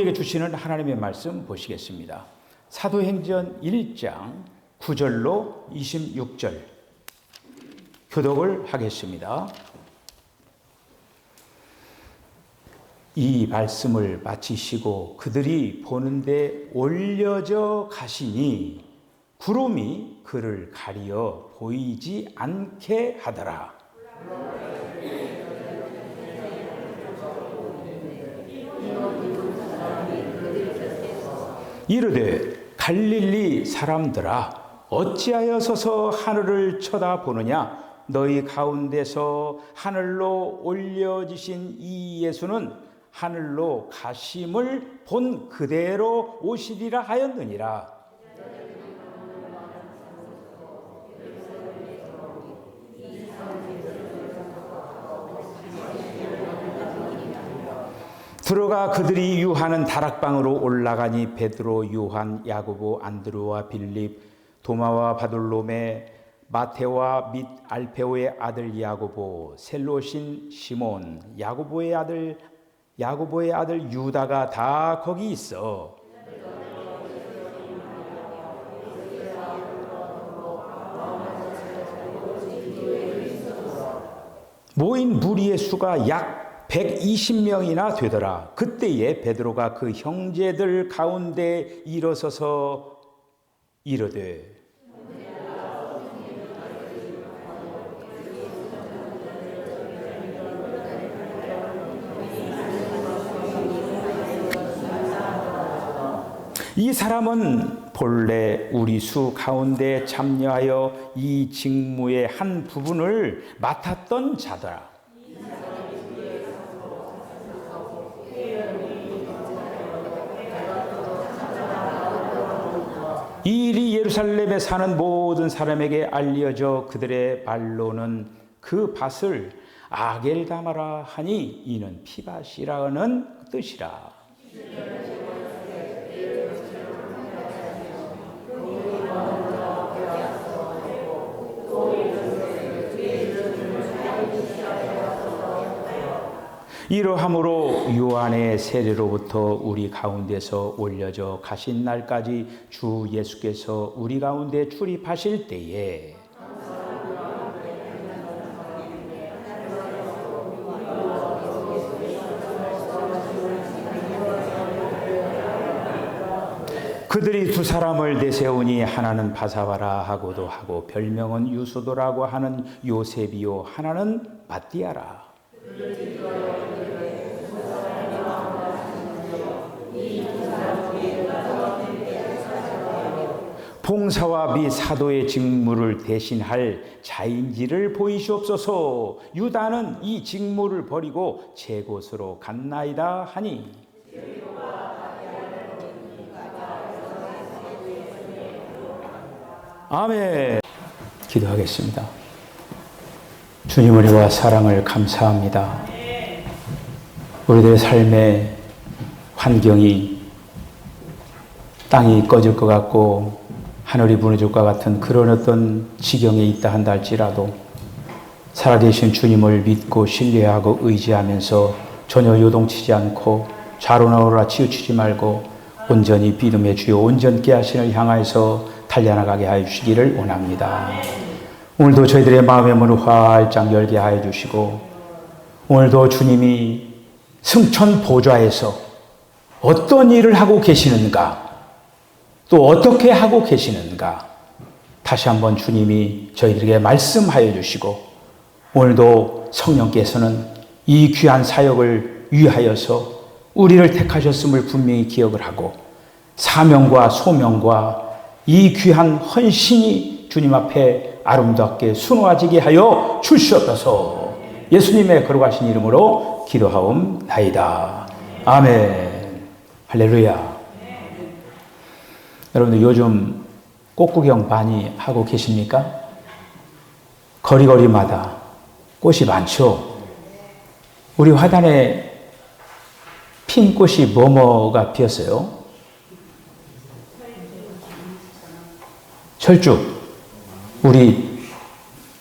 우리에게 주시는 하나님의 말씀 보시겠습니다. 사도행전 1장 9절로 26절 교독을 하겠습니다. 이 말씀을 마치시고 그들이 보는데 올려져 가시니 구름이 그를 가리어 보이지 않게 하더라. 이르되 갈릴리 사람들아 어찌하여 서서 하늘을 쳐다보느냐. 너희 가운데서 하늘로 올려지신 이 예수는 하늘로 가심을 본 그대로 오시리라 하였느니라. 들어가 그들이 유하는 다락방으로 올라가니 베드로, 요한, 야고보, 안드로와 빌립, 도마와 바돌로메, 마테오와 및 알페오의 아들 야고보, 셀롯인 시몬, 야고보의 아들 유다가 다 거기 있어. 모인 무리의 수가 약 120명이나 되더라. 그때에 베드로가 그 형제들 가운데 일어서서 이르되 이 사람은 본래 우리 수 가운데 참여하여 이 직무의 한 부분을 맡았던 자더라. 이 일이 예루살렘에 사는 모든 사람에게 알려져 그들의 말로는 그 밭을 아겔다마라 하니 이는 피밭이라는 뜻이라. 이러함으로 요한의 세례로부터 우리 가운데서 올려져 가신 날까지 주 예수께서 우리 가운데 출입하실 때에 그들이 두 사람을 내세우니 하나는 바사바라 하고도 하고 별명은 유소도라고 하는 요셉이요 하나는 마띠아라. 봉사와 및 사도의 직무를 대신할 자인지를 보이시옵소서. 유다는 이 직무를 버리고 제 곳으로 갔나이다 하니 아멘. 기도하겠습니다. 주님 은혜와 사랑을 감사합니다. 우리들의 삶의 환경이 땅이 꺼질 것 같고 하늘이 무너질 것 같은 그런 어떤 지경에 있다 한다 할지라도 살아계신 주님을 믿고 신뢰하고 의지하면서 전혀 요동치지 않고 좌로나 우로나 치우치지 말고 온전히 믿음의 주요 온전케 하시는 향하여서 달려나가게 하여 주시기를 원합니다. 오늘도 저희들의 마음의 문을 활짝 열게 하여 주시고 오늘도 주님이 승천 보좌에서 어떤 일을 하고 계시는가 또 어떻게 하고 계시는가 다시 한번 주님이 저희들에게 말씀하여 주시고 오늘도 성령께서는 이 귀한 사역을 위하여서 우리를 택하셨음을 분명히 기억을 하고 사명과 소명과 이 귀한 헌신이 주님 앞에 아름답게 순화지게 하여 주시옵소서. 예수님의 거룩하신 이름으로 기도하옵나이다. 아멘. 할렐루야. 여러분들 요즘 꽃구경 많이 하고 계십니까? 거리거리마다 꽃이 많죠. 우리 화단에 핀 꽃이 뭐뭐가 피었어요? 철쭉. 우리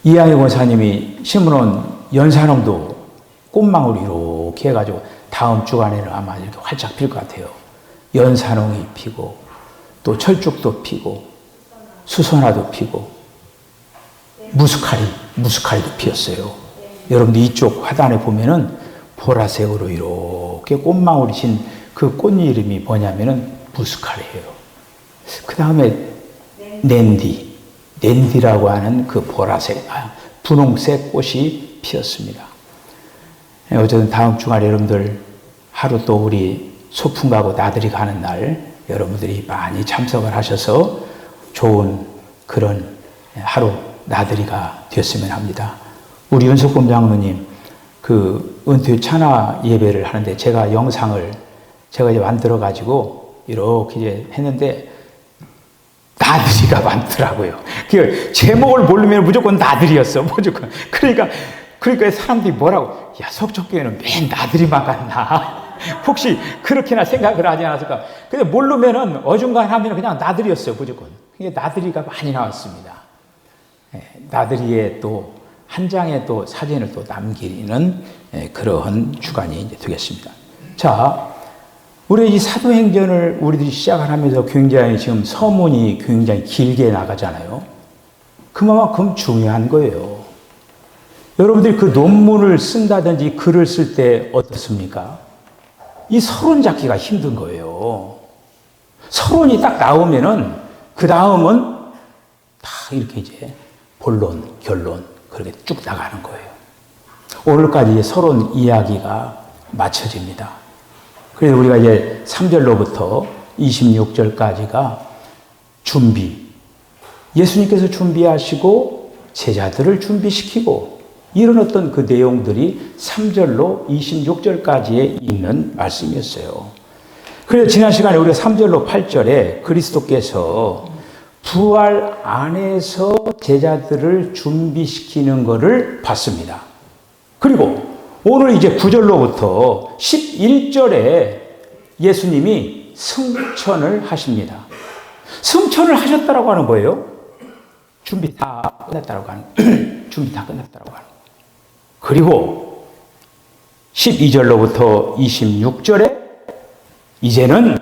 이양희 권사님이 심어놓은 연산홍도 꽃망울 이렇게 해가지고 다음 주간에는 아마 이렇게 활짝 필 것 같아요. 연산홍이 피고 또 철쭉도 피고 수선화도 피고 무스카리도 피었어요. 여러분들 이쪽 화단에 보면은 보라색으로 이렇게 꽃망울이 진 그 꽃 이름이 뭐냐면은 무스카리예요. 그 다음에 낸디라고 하는 그 보라색, 분홍색 꽃이 피었습니다. 어쨌든 다음 주말에 여러분들 하루 또 우리 소풍 가고 나들이 가는 날 여러분들이 많이 참석을 하셔서 좋은 그런 하루 나들이가 되었으면 합니다. 우리 윤석범 장로님 그 은퇴 찬화 예배를 하는데 제가 영상을 제가 이제 만들어 가지고 이렇게 이제 했는데 나들이가 많더라고요. 그 제목을 모르면 무조건 나들이였어. 무조건. 그러니까 사람들이 뭐라고, 야, 석촌교회는 맨 나들이만 갔나? 혹시 그렇게나 생각을 하지 않았을까? 근데 모르면은 어중간하면 그냥 나들이였어요. 무조건. 그게 나들이가 많이 나왔습니다. 나들이에 또 한 장의 또 사진을 또 남기는 그러한 주간이 이제 되겠습니다. 자, 우리 이 사도행전을 우리들이 시작을 하면서 굉장히 지금 서문이 굉장히 길게 나가잖아요. 그만큼 중요한 거예요. 여러분들이 그 논문을 쓴다든지 글을 쓸 때 어떻습니까? 이 서론 잡기가 힘든 거예요. 서론이 딱 나오면은 그 다음은 다 이렇게 이제 본론, 결론 그렇게 쭉 나가는 거예요. 오늘까지 서론 이야기가 마쳐집니다. 그래서 우리가 이제 3절로부터 26절까지가 준비. 예수님께서 준비하시고 제자들을 준비시키고 이런 어떤 그 내용들이 3절로 26절까지에 있는 말씀이었어요. 그래서 지난 시간에 우리가 3절로 8절에 그리스도께서 부활 안에서 제자들을 준비시키는 것을 봤습니다. 그리고 오늘 이제 9절로부터 11절에 예수님이 승천을 하십니다. 승천을 하셨다라고 하는 거예요. 준비 다 끝났다라고 하는 준비 다 끝났다라고 하는 거예요. 그리고 12절로부터 26절에 이제는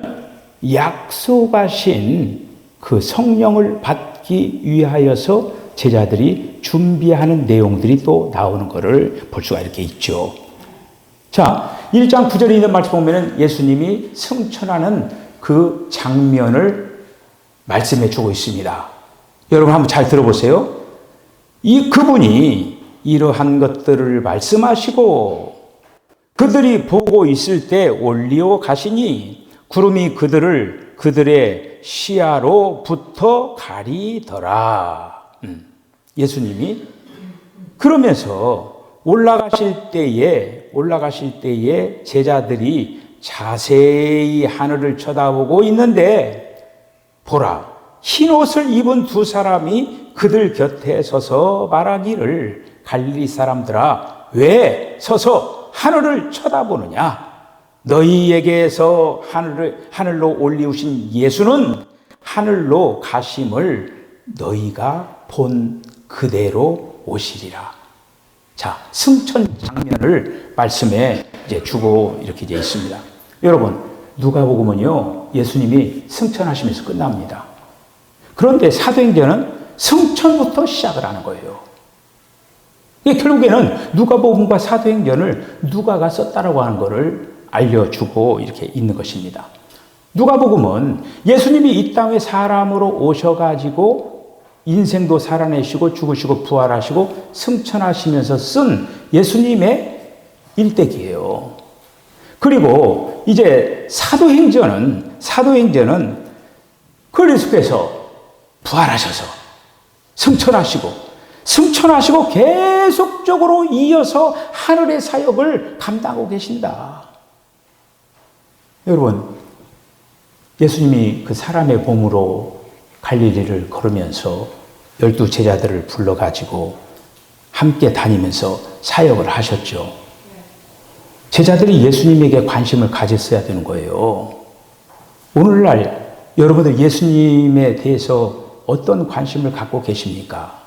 약속하신 그 성령을 받기 위하여서 제자들이 준비하는 내용들이 또 나오는 것을 볼 수가 이렇게 있죠. 자, 1장 9절에 있는 말씀 보면은 예수님이 승천하는 그 장면을 말씀해 주고 있습니다. 여러분 한번 잘 들어보세요. 그분이 이러한 것들을 말씀하시고 그들이 보고 있을 때 올리어 가시니 구름이 그들의 시야로부터 가리더라. 예수님이 그러면서 올라가실 때에 제자들이 자세히 하늘을 쳐다보고 있는데 보라, 흰 옷을 입은 두 사람이 그들 곁에 서서 말하기를 갈릴리 사람들아 왜 서서 하늘을 쳐다보느냐? 너희에게서 하늘로 올리우신 예수는 하늘로 가심을 너희가 본 그대로 오시리라. 자, 승천 장면을 말씀에 이제 주고 이렇게 이제 있습니다. 여러분, 누가복음은요, 예수님이 승천하시면서 끝납니다. 그런데 사도행전은 승천부터 시작을 하는 거예요. 결국에는 누가복음과 사도행전을 누가가 썼다라고 하는 것을 알려주고 이렇게 있는 것입니다. 누가복음은 예수님이 이 땅에 사람으로 오셔가지고 인생도 살아내시고 죽으시고 부활하시고 승천하시면서 쓴 예수님의 일대기예요. 그리고 이제 사도행전은 그리스도께서 부활하셔서 승천하시고 계속적으로 이어서 하늘의 사역을 감당하고 계신다. 여러분, 예수님이 그 사람의 몸으로 갈릴리를 걸으면서 12 제자들을 불러가지고 함께 다니면서 사역을 하셨죠. 제자들이 예수님에게 관심을 가졌어야 되는 거예요. 오늘날 여러분들 예수님에 대해서 어떤 관심을 갖고 계십니까?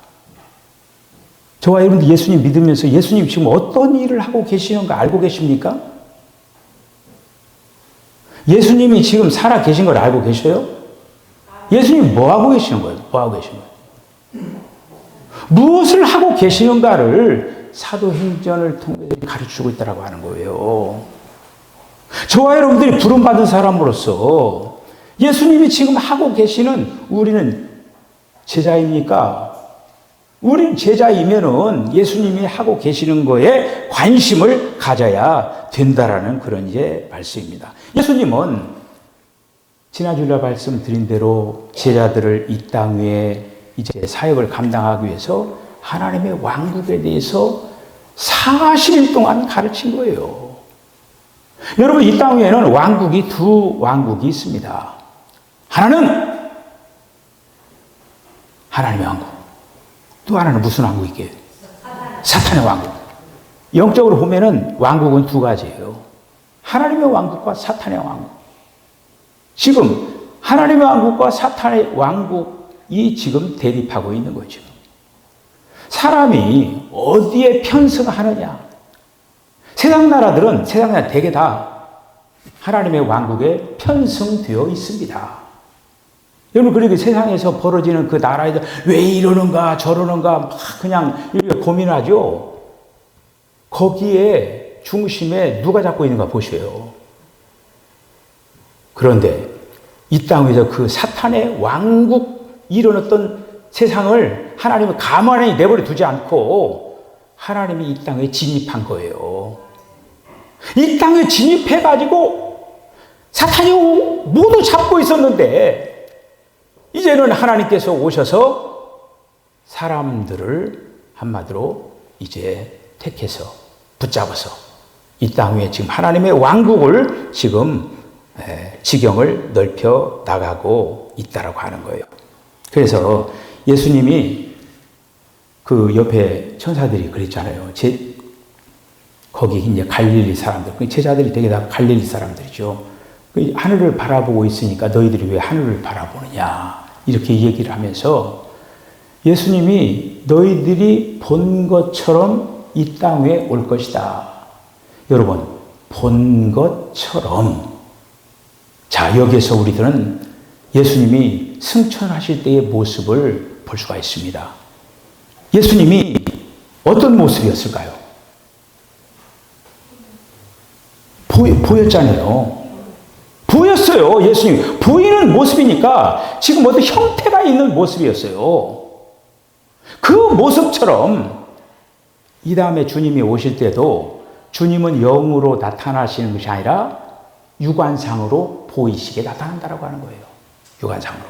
저와 여러분들 예수님 믿으면서 예수님 지금 어떤 일을 하고 계시는가 알고 계십니까? 예수님이 지금 살아 계신 걸 알고 계셔요? 예수님이 뭐 하고 계시는 거예요? 뭐 하고 계시는 거예요? 무엇을 하고 계시는가를 사도행전을 통해 가르치고 있다고 하는 거예요. 저와 여러분들이 부름받은 사람으로서 예수님이 지금 하고 계시는 우리는 제자입니까? 우린 제자이면은 예수님이 하고 계시는 거에 관심을 가져야 된다라는 그런 말씀입니다. 예수님은 지난주에 말씀드린 대로 제자들을 이 땅 위에 이제 사역을 감당하기 위해서 하나님의 왕국에 대해서 40일 동안 가르친 거예요. 여러분, 이 땅 위에는 왕국이 두 왕국이 있습니다. 하나는 하나님의 왕국, 또 하나는 무슨 왕국이게요? 사탄의 왕국. 영적으로 보면은 왕국은 두 가지예요. 하나님의 왕국과 사탄의 왕국. 지금 하나님의 왕국과 사탄의 왕국이 지금 대립하고 있는 거죠. 사람이 어디에 편승하느냐? 세상 나라들은 대개 다 하나님의 왕국에 편승되어 있습니다. 여러분, 그리고 세상에서 벌어지는 그 나라에서 왜 이러는가 저러는가 막 그냥 이렇게 고민하죠. 거기에 중심에 누가 잡고 있는가 보세요. 그런데 이 땅에서 그 사탄의 왕국, 이런 어떤 세상을 하나님은 가만히 내버려 두지 않고 하나님이 이 땅에 진입한 거예요. 이 땅에 진입해가지고 사탄이 모두 잡고 있었는데 이제는 하나님께서 오셔서 사람들을 한마디로 이제 택해서 붙잡아서 이 땅 위에 지금 하나님의 왕국을 지금 지경을 넓혀 나가고 있다라고 하는 거예요. 그래서 예수님이 그 옆에 천사들이 그랬잖아요. 거기 이제 갈릴리 사람들, 제자들이 되게 다 갈릴리 사람들이죠. 하늘을 바라보고 있으니까 너희들이 왜 하늘을 바라보느냐, 이렇게 얘기를 하면서 예수님이 너희들이 본 것처럼 이 땅 위에 올 것이다. 여러분, 본 것처럼. 자, 여기에서 우리들은 예수님이 승천하실 때의 모습을 볼 수가 있습니다. 예수님이 어떤 모습이었을까요? 보였잖아요. 보였어요. 예수님 보이는 모습이니까 지금 어떤 형태가 있는 모습이었어요. 그 모습처럼 이 다음에 주님이 오실 때도 주님은 영으로 나타나시는 것이 아니라 육안상으로 보이시게 나타난다라고 하는 거예요. 육안상으로.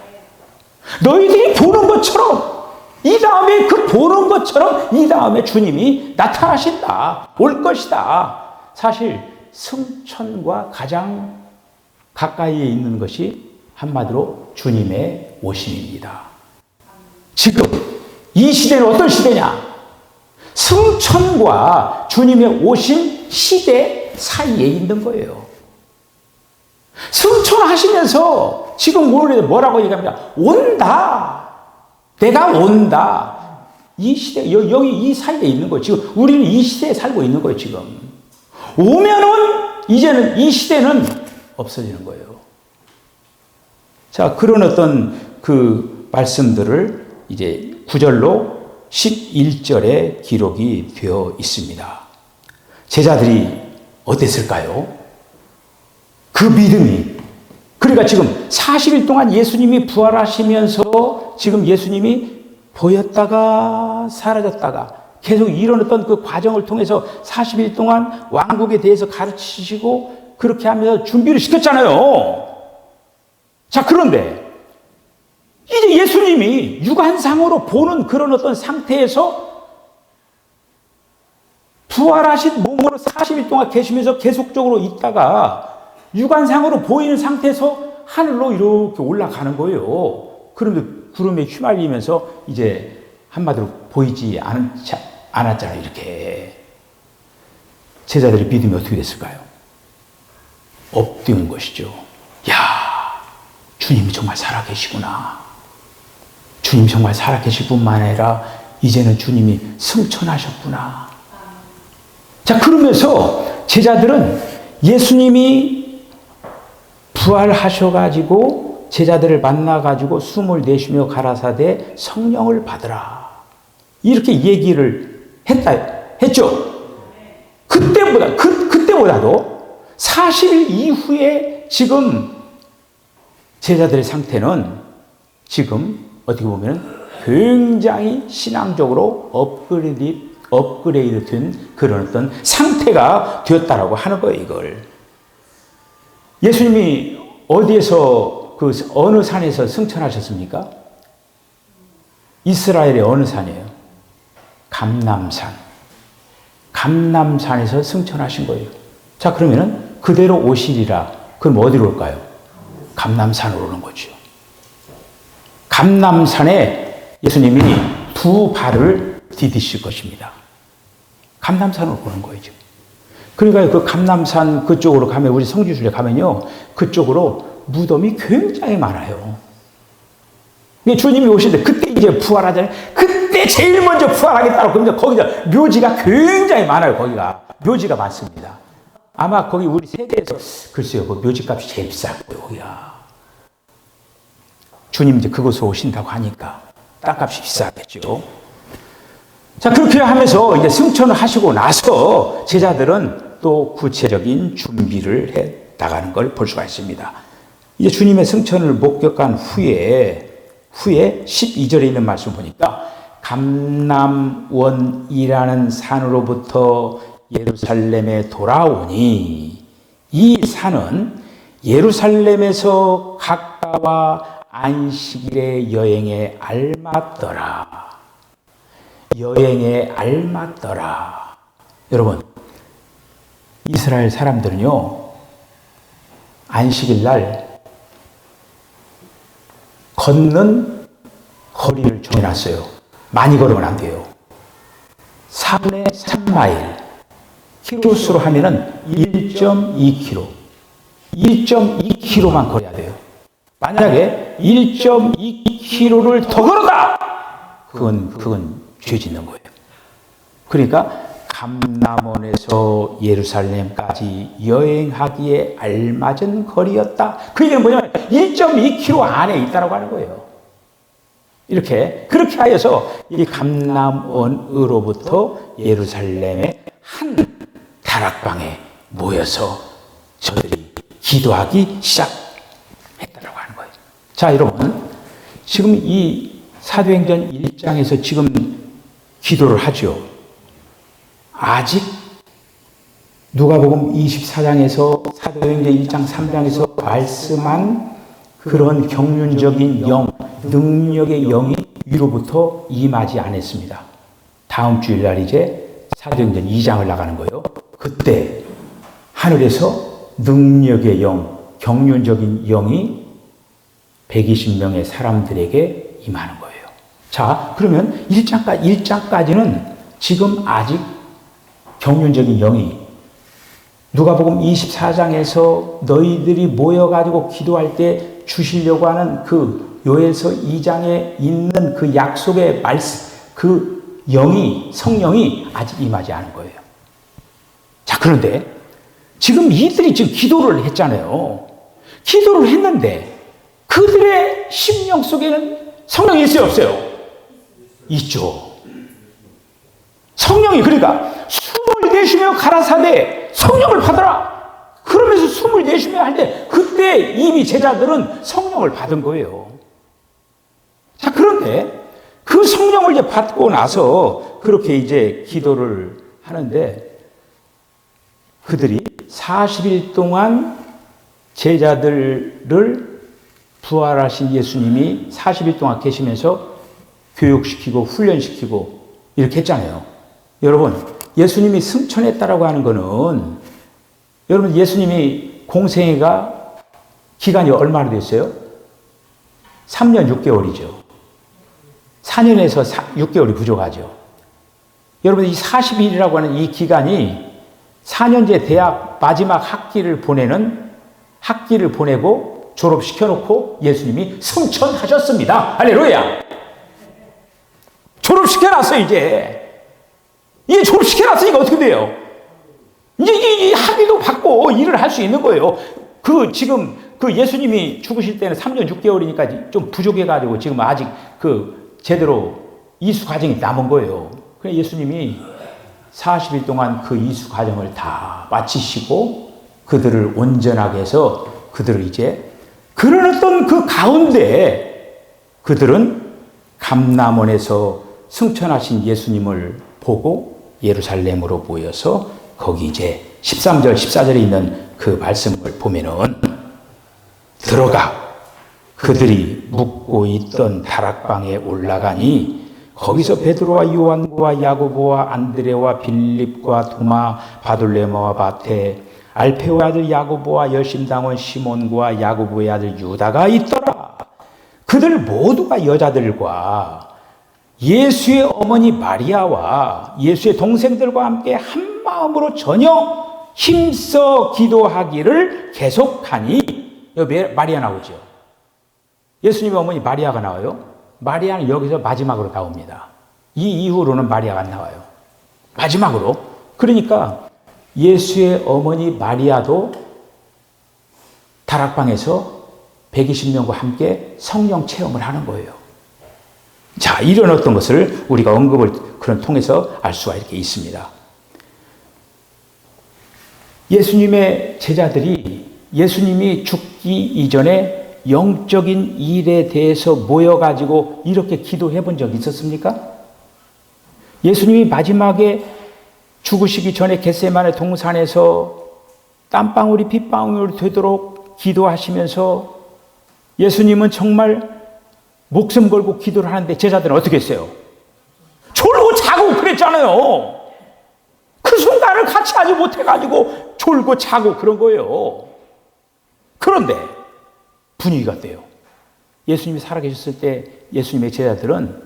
너희들이 보는 것처럼, 이 다음에 그 보는 것처럼 이 다음에 주님이 나타나신다, 올 것이다. 사실 승천과 가장 가까이에 있는 것이 한마디로 주님의 오심입니다. 지금 이 시대는 어떤 시대냐? 승천과 주님의 오심 시대 사이에 있는 거예요. 승천하시면서 지금 뭐라고 얘기합니다. 온다. 내가 온다. 이 시대, 여기 이 사이에 있는 거예요. 지금 우리는 이 시대에 살고 있는 거예요, 지금. 오면은 이제는 이 시대는 없어지는 거예요. 자, 그런 어떤 그 말씀들을 이제 9절로 11절에 기록이 되어 있습니다. 제자들이 어땠을까요? 그 믿음이. 그러니까 지금 40일 동안 예수님이 부활하시면서 지금 예수님이 보였다가 사라졌다가 계속 이런 어떤 그 과정을 통해서 40일 동안 왕국에 대해서 가르치시고 그렇게 하면서 준비를 시켰잖아요. 자, 그런데 이제 예수님이 육안상으로 보는 그런 어떤 상태에서 부활하신 몸으로 40일 동안 계시면서 계속적으로 있다가 육안상으로 보이는 상태에서 하늘로 이렇게 올라가는 거예요. 그런데 구름에 휘말리면서 이제 한마디로 보이지 않았잖아요. 이렇게. 제자들의 믿음이 어떻게 됐을까요? 엎드린 것이죠. 야, 주님이 정말 살아계시구나. 주님 정말 살아계실 뿐만 아니라 이제는 주님이 승천하셨구나. 자, 그러면서 제자들은 예수님이 부활하셔가지고 제자들을 만나가지고 숨을 내쉬며 가라사대 성령을 받으라. 이렇게 얘기를 했죠. 그때보다도 40일 이후에 지금 제자들의 상태는 지금 어떻게 보면 굉장히 신앙적으로 업그레이드 된 그런 어떤 상태가 되었다라고 하는 거예요, 이걸. 예수님이 어디에서, 어느 산에서 승천하셨습니까? 이스라엘의 어느 산이에요? 감람산. 감람산에서 승천하신 거예요. 자, 그러면은 그대로 오시리라. 그럼 어디로 올까요? 감람산으로 오는 거죠. 감람산에 예수님이 두 발을 디디실 것입니다. 감람산으로 오는 거예요, 지금. 그러니까 그 감람산 그쪽으로 가면, 우리 성지순례 가면요, 그쪽으로 무덤이 굉장히 많아요. 주님이 오실 때 그때 이제 부활하잖아요. 그때 제일 먼저 부활하겠다고. 그런데 거기다 묘지가 굉장히 많아요. 거기가 묘지가 많습니다. 아마 거기 우리 세계에서 글쎄요, 그 묘지값이 제일 비싼 거예요. 거기가. 주님 이제 그곳으로 오신다고 하니까 땅값이 비싸겠죠. 자, 그렇게 하면서 이제 승천을 하시고 나서 제자들은 또 구체적인 준비를 해 나가는 걸 볼 수가 있습니다. 이제 주님의 승천을 목격한 후에 12절에 있는 말씀 보니까 감람원이라는 산으로부터 예루살렘에 돌아오니 이 산은 예루살렘에서 가까워 안식일의 여행에 알맞더라. 여행에 알맞더라. 여러분, 이스라엘 사람들은요, 안식일 날 걷는 거리를 정해놨어요. 많이 걸으면 안 돼요. 4분의 3마일. 키로수로 하면은 1.2km. 1.2km만 걸어야 돼요. 만약에 1.2km를 더 걸어가! 그건 죄 짓는 거예요. 그러니까 감람원에서 예루살렘까지 여행하기에 알맞은 거리였다. 그 얘기는 뭐냐면 1.2km 안에 있다라고 하는 거예요. 그렇게 하여서 이 감람원으로부터 예루살렘의 한 다락방에 모여서 저들이 기도하기 시작했다라고 하는 거예요. 자, 여러분, 지금 이 사도행전 1장에서 지금 기도를 하죠. 아직 누가복음 24장에서 사도행전 1장 3장에서 말씀한 그런 경륜적인 영, 능력의 영이 위로부터 임하지 않았습니다. 다음 주일날 이제 사도행전 2장을 나가는 거예요. 그때 하늘에서 능력의 영, 경륜적인 영이 120명의 사람들에게 임하는 거예요. 자, 그러면 1장까지는 지금 아직 경륜적인 영이 누가복음 24장에서 너희들이 모여가지고 기도할 때 주시려고 하는 그 요엘서 2장에 있는 그 약속의 말씀, 그 영이, 성령이 아직 임하지 않은 거예요. 자, 그런데 지금 이들이 지금 기도를 했잖아요. 기도를 했는데 그들의 심령 속에는 성령이 있어요, 없어요? 있죠. 성령이, 그러니까 숨을 내쉬며 가라사대 성령을 받아라. 그러면서 숨을 내쉬며 할 때 그때 이미 제자들은 성령을 받은 거예요. 자, 그런데 그 성령을 이제 받고 나서 그렇게 이제 기도를 하는데 그들이 40일 동안 제자들을 부활하신 예수님이 40일 동안 계시면서 교육시키고 훈련시키고 이렇게 했잖아요. 여러분, 예수님이 승천했다라고 하는 거는, 여러분, 예수님이 공생애가 기간이 얼마나 됐어요? 3년 6개월이죠. 4년에서 6개월이 부족하죠. 여러분, 이 40일이라고 하는 이 기간이 4년제 대학 마지막 학기를 보내고 졸업시켜놓고 예수님이 승천하셨습니다. 할렐루야! 졸업시켜놨어요, 이제. 이게 졸업시켜놨으니까 어떻게 돼요? 이제 이 학위도 받고 일을 할 수 있는 거예요. 지금 그 예수님이 죽으실 때는 3년 6개월이니까 좀 부족해가지고 지금 아직 그 제대로 이수 과정이 남은 거예요. 그래서 예수님이 40일 동안 그 이수 과정을 다 마치시고 그들을 온전하게 해서 그들을 이제 그런 어떤 그 가운데 그들은 감람원에서 승천하신 예수님을 보고 예루살렘으로 모여서 거기 이제 13절, 14절에 있는 그 말씀을 보면은 들어가 그들이 묵고 있던 다락방에 올라가니 거기서 베드로와 요한과 야고보와 안드레와 빌립과 도마, 바돌레모와 바테, 알페오의 아들 야고보와 열심당원 시몬과 야고보의 아들 유다가 있더라. 그들 모두가 여자들과 예수의 어머니 마리아와 예수의 동생들과 함께 한 마음으로 전혀 힘써 기도하기를 계속하니. 여기 마리아 나오죠. 예수님의 어머니 마리아가 나와요. 마리아는 여기서 마지막으로 나옵니다. 이 이후로는 마리아가 안 나와요. 마지막으로. 그러니까 예수의 어머니 마리아도 다락방에서 120명과 함께 성령 체험을 하는 거예요. 자, 이런 어떤 것을 우리가 언급을 그런 통해서 알 수가 이렇게 있습니다. 예수님의 제자들이 예수님이 죽기 이전에 영적인 일에 대해서 모여가지고 이렇게 기도해 본 적이 있었습니까? 예수님이 마지막에 죽으시기 전에 겟세마네 동산에서 땀방울이 핏방울이 되도록 기도하시면서 예수님은 정말 목숨 걸고 기도를 하는데 제자들은 어떻게 했어요? 졸고 자고 그랬잖아요. 그 순간을 같이 하지 못해가지고 졸고 자고 그런 거예요. 그런데 분위기가 어때요? 예수님이 살아계셨을 때 예수님의 제자들은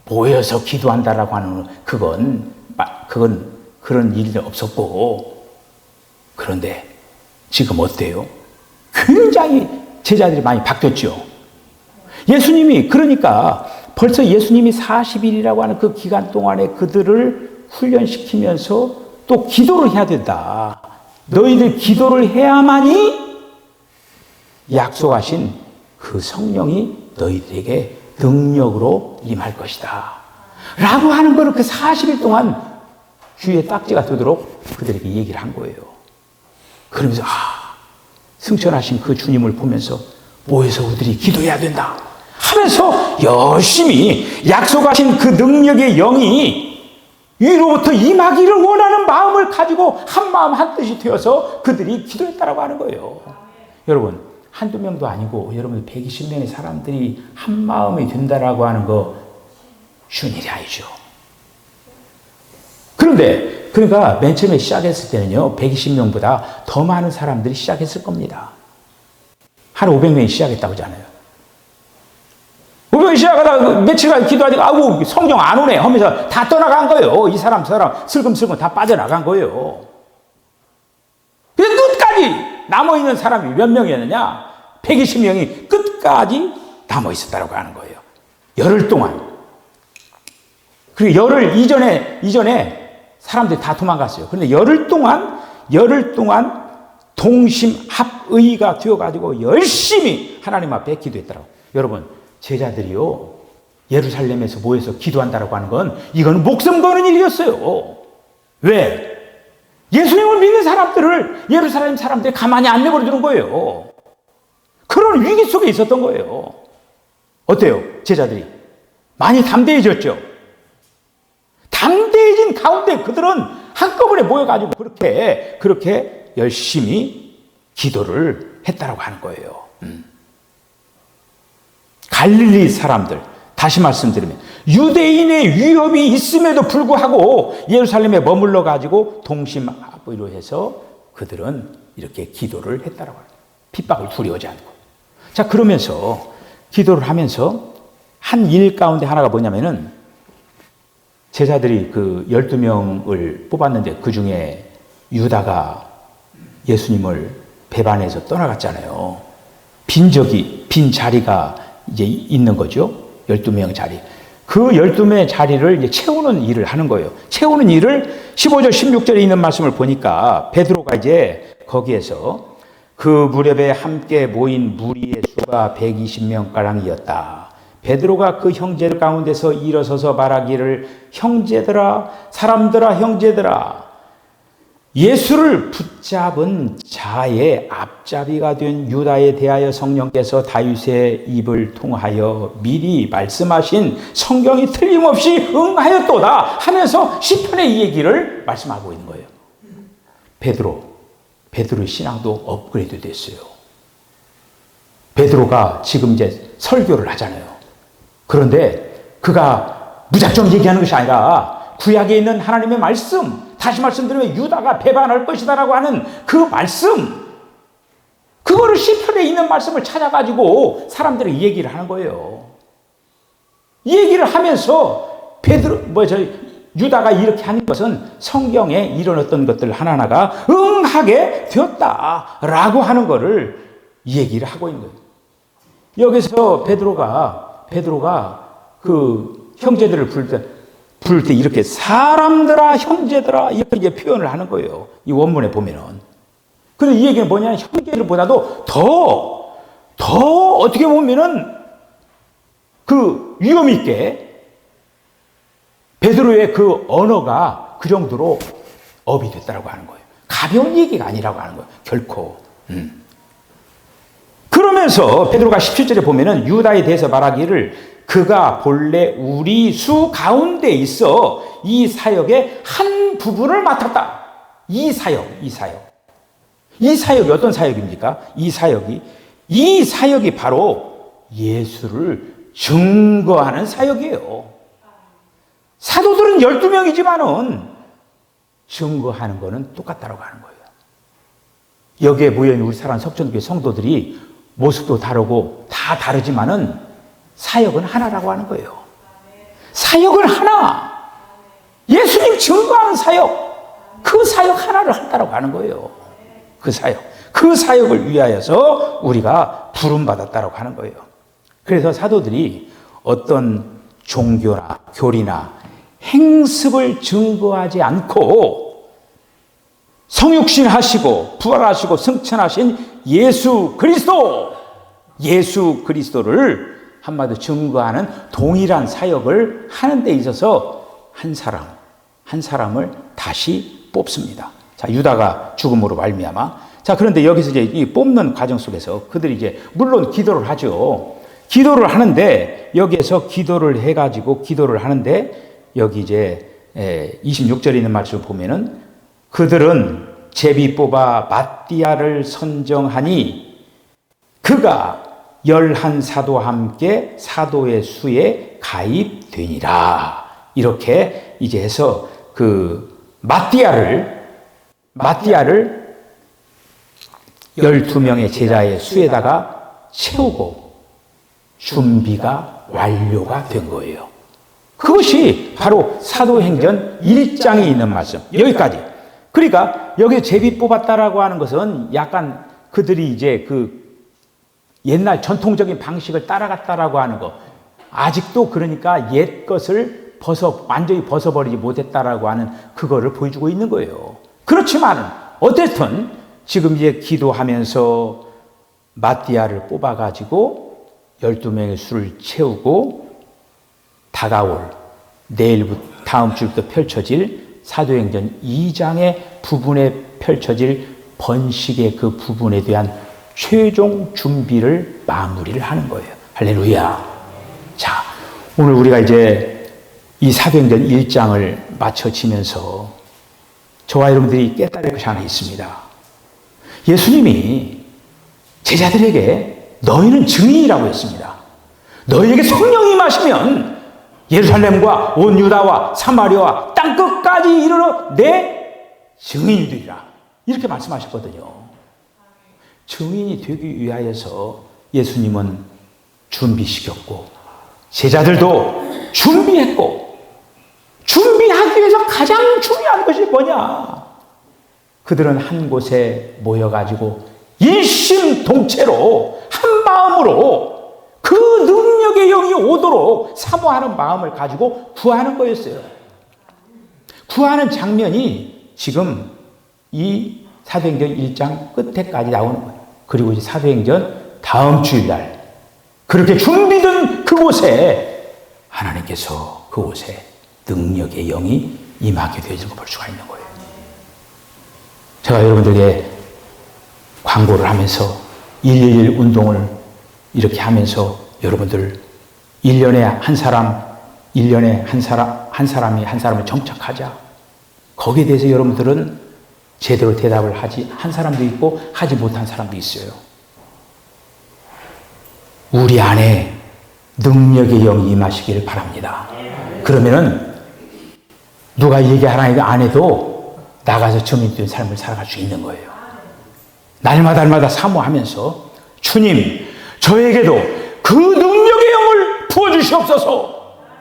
모여서 기도한다라고 하는 그건 그런 일이 없었고, 그런데 지금 어때요? 굉장히 제자들이 많이 바뀌었죠. 예수님이 그러니까 벌써 예수님이 40일이라고 하는 그 기간 동안에 그들을 훈련시키면서 또 기도를 해야 된다. 너희들 기도를 해야만이 약속하신 그 성령이 너희들에게 능력으로 임할 것이다. 라고 하는 것을 그 40일 동안 귀에 딱지가 되도록 그들에게 얘기를 한 거예요. 그러면서 승천하신 그 주님을 보면서 모여서 우리들이 기도해야 된다 하면서 열심히 약속하신 그 능력의 영이 위로부터 임하기를 원하는 마음을 가지고 한 마음 한 뜻이 되어서 그들이 기도했다라고 하는 거예요. 여러분, 한두 명도 아니고 여러분 120명의 사람들이 한 마음이 된다라고 하는 거 쉬운 일이 아니죠. 그런데 그러니까 맨 처음에 시작했을 때는요 120명보다 더 많은 사람들이 시작했을 겁니다. 한 500명이 시작했다고 하잖아요. 500명이 시작하다가 며칠간 기도하다가 아우 성령 안 오네 하면서 다 떠나간 거예요. 이 사람 저 사람 슬금슬금 다 빠져나간 거예요. 그래서 끝까지 남아있는 사람이 몇 명이었느냐? 120명이 끝까지 남아있었다고 하는 거예요. 열흘 동안. 그리고 열흘 이전에 사람들이 다 도망갔어요. 그런데 열흘 동안 동심합의가 되어가지고 열심히 하나님 앞에 기도했더라고요. 여러분, 제자들이요, 예루살렘에서 모여서 기도한다라고 하는 건 이건 목숨 거는 일이었어요. 왜? 예수님을 믿는 사람들을 예루살렘 사람들이 가만히 안 내버려 두는 거예요. 그런 위기 속에 있었던 거예요. 어때요? 제자들이 많이 담대해졌죠? 담대해진 가운데 그들은 한꺼번에 모여가지고 그렇게 열심히 기도를 했다라고 하는 거예요. 갈릴리 사람들, 다시 말씀드리면 유대인의 위협이 있음에도 불구하고 예루살렘에 머물러 가지고 동심합의로 해서 그들은 이렇게 기도를 했다라고 합니다. 핍박을 두려워하지 않고. 자, 그러면서 기도를 하면서 한 일 가운데 하나가 뭐냐면은 제자들이 그 12명을 뽑았는데 그 중에 유다가 예수님을 배반해서 떠나갔잖아요. 빈 자리가 이제 있는 거죠. 12명 자리. 그 12명의 자리를 이제 채우는 일을 하는 거예요. 채우는 일을 15절, 16절에 있는 말씀을 보니까 베드로가 이제 거기에서 그 무렵에 함께 모인 무리의 수가 120명가량이었다. 베드로가 그 형제들 가운데서 일어서서 말하기를 형제들아, 사람들아, 형제들아, 예수를 붙잡은 자의 앞잡이가 된 유다에 대하여 성령께서 다윗의 입을 통하여 미리 말씀하신 성경이 틀림없이 응하였도다 하면서 시편의 이 얘기를 말씀하고 있는 거예요. 베드로의 신앙도 업그레이드 됐어요. 베드로가 지금 이제 설교를 하잖아요. 그런데 그가 무작정 얘기하는 것이 아니라 구약에 있는 하나님의 말씀, 다시 말씀드리면 유다가 배반할 것이다라고 하는 그 말씀, 그거를 시편에 있는 말씀을 찾아가지고 사람들이 이 얘기를 하는 거예요. 이 얘기를 하면서 유다가 이렇게 하는 것은 성경에 이런 어떤 것들 하나하나가 응하게 되었다라고 하는 것을 이 얘기를 하고 있는 거예요. 여기서 베드로가 그 형제들을 부를 때 이렇게 사람들아, 형제들아 이렇게 이제 표현을 하는 거예요. 이 원문에 보면은. 그런데 이 얘기는 뭐냐면 형제들보다도 더 어떻게 보면은 그 위험 있게 베드로의 그 언어가 그 정도로 업이 됐다라고 하는 거예요. 가벼운 얘기가 아니라고 하는 거예요. 결코. 그러면서 베드로가 17절에 보면은 유다에 대해서 말하기를 그가 본래 우리 수 가운데 있어 이 사역의 한 부분을 맡았다. 이 사역이 어떤 사역입니까? 이 사역이 바로 예수를 증거하는 사역이에요. 사도들은 12명이지만은 증거하는 거는 똑같다라고 하는 거예요. 여기에 모여있는 우리 사랑하는 석천교회 성도들이 모습도 다르고 다 다르지만은 사역은 하나라고 하는 거예요. 사역은 하나. 예수님 증거하는 사역. 그 사역 하나를 한다라고 하는 거예요. 그 사역을 위하여서 우리가 부름받았다라고 하는 거예요. 그래서 사도들이 어떤 종교나 교리나 행습을 증거하지 않고 성육신 하시고 부활하시고 승천하신 예수 그리스도를 한마디로 증거하는 동일한 사역을 하는 데 있어서 한 사람을 다시 뽑습니다. 자, 유다가 죽음으로 말미암아. 자, 그런데 여기서 이제 이 뽑는 과정 속에서 그들이 이제 물론 기도를 하죠. 기도를 하는데 여기에서 기도를 하는데 여기 이제 26절에 있는 말씀을 보면은 그들은 제비 뽑아 마띠아를 선정하니 그가 11사도와 함께 사도의 수에 가입되니라. 이렇게 이제 해서 그 마띠아를 12명의 제자의 수에다가 채우고 준비가 완료가 된 거예요. 그것이 바로 사도행전 1장에 있는 말씀. 여기까지. 그러니까 여기 제비 뽑았다라고 하는 것은 약간 그들이 이제 그 옛날 전통적인 방식을 따라갔다라고 하는 거. 아직도 그러니까 옛 것을 완전히 벗어버리지 못했다라고 하는 그거를 보여주고 있는 거예요. 그렇지만 어쨌든 지금 이제 기도하면서 마띠아를 뽑아가지고 12명의 수를 채우고 다가올 다음 주부터 펼쳐질 사도행전 2장의 부분에 펼쳐질 번식의 그 부분에 대한 최종 준비를 마무리를 하는 거예요. 할렐루야. 자, 오늘 우리가 이제 이 사도행전 1장을 마쳐지면서 저와 여러분들이 깨달을 것이 하나 있습니다. 예수님이 제자들에게 너희는 증인이라고 했습니다. 너희에게 성령이 임하시면 예루살렘과 온 유다와 사마리아와 땅끝까지 이르러 내 증인이 되리라. 이렇게 말씀하셨거든요. 증인이 되기 위하여서 예수님은 준비시켰고 제자들도 준비했고 준비하기 위해서 가장 중요한 것이 뭐냐? 그들은 한 곳에 모여가지고 일심동체로 한 마음으로 그 능력의 영이 오도록 사모하는 마음을 가지고 구하는 거였어요. 구하는 장면이 지금 이 사도행전 1장 끝에까지 나오는 거예요. 그리고 이제 사도행전 다음 주일날 그렇게 준비된 그곳에 하나님께서 그곳에 능력의 영이 임하게 되어진 걸 볼 수가 있는 거예요. 제가 여러분들에게 광고를 하면서 111 운동을 이렇게 하면서 여러분들 1년에 한 사람이 한 사람을 정착하자. 거기에 대해서 여러분들은 제대로 대답을 한 사람도 있고 하지 못한 사람도 있어요. 우리 안에 능력의 영이 임하시기를 바랍니다. 그러면은 누가 얘기하나 안 해도 나가서 정인된 삶을 살아갈 수 있는 거예요. 날마다 사모하면서 주님, 저에게도 그 능력의 영을 부어주시옵소서.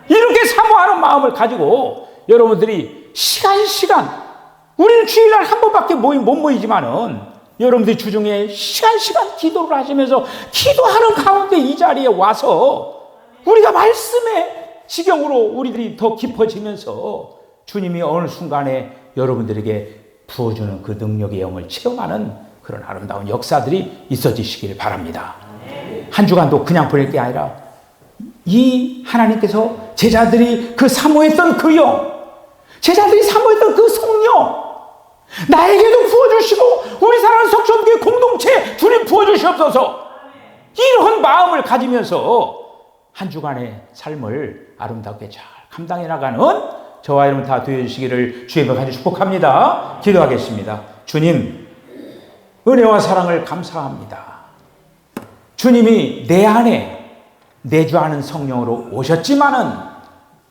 이렇게 사모하는 마음을 가지고 여러분들이 시간 우리는 주일날 한 번밖에 못 모이지만은 여러분들이 주중에 시간 기도를 하시면서 기도하는 가운데 이 자리에 와서 우리가 말씀의 지경으로 우리들이 더 깊어지면서 주님이 어느 순간에 여러분들에게 부어주는 그 능력의 영을 체험하는 그런 아름다운 역사들이 있어지시기를 바랍니다. 한 주간도 그냥 보낼 게 아니라 이 하나님께서 제자들이 그 사모했던 그 영, 제자들이 사모했던 그 성령 나에게도 부어주시고 우리 사랑하는 석촌교회 공동체 주님 부어주시옵소서. 이런 마음을 가지면서 한 주간의 삶을 아름답게 잘 감당해 나가는 저와 여러분 다 되어주시기를 주의 이름으로 간절히 축복합니다. 기도하겠습니다. 주님, 은혜와 사랑을 감사합니다. 주님이 내 안에 내주하는 성령으로 오셨지만은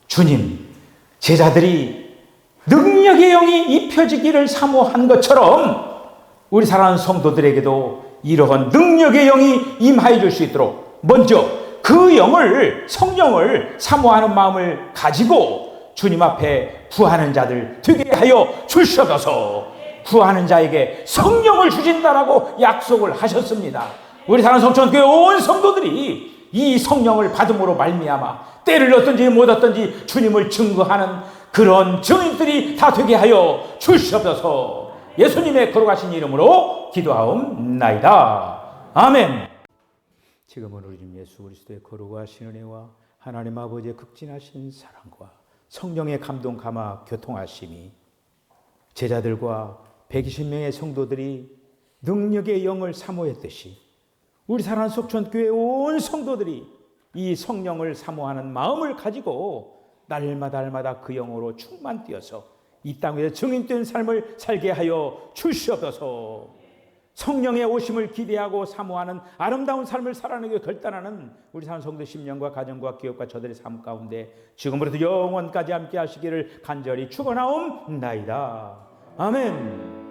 주님, 제자들이 능력의 영이 입혀지기를 사모한 것처럼 우리 사랑하는 성도들에게도 이러한 능력의 영이 임하여 줄 수 있도록 먼저 그 영을, 성령을 사모하는 마음을 가지고 주님 앞에 구하는 자들 되게 하여 주시옵소서. 구하는 자에게 성령을 주신다라고 약속을 하셨습니다. 우리 사랑하는 석촌교회 온 성도들이 이 성령을 받음으로 말미암아 때를 얻든지 못 얻든지 주님을 증거하는 그런 증인들이 다 되게 하여 주시옵소서. 예수님의 거룩하신 이름으로 기도하옵나이다. 아멘. 지금은 우리 주 예수 그리스도의 거룩하신 은혜와 하나님 아버지의 극진하신 사랑과 성령의 감동 감화 교통하심이 제자들과 120명의 성도들이 능력의 영을 사모했듯이 우리 사랑하는 석촌교회 온 성도들이 이 성령을 사모하는 마음을 가지고 날마다 그 영으로 충만되어서 이 땅에서 증인된 삶을 살게 하여 주시옵소서. 성령의 오심을 기대하고 사모하는 아름다운 삶을 살아내기 결단하는 우리 사랑하는 성도 심령과 가정과 기업과 저들의 삶 가운데 지금부터 영원까지 함께 하시기를 간절히 축원하옵나이다. 아멘.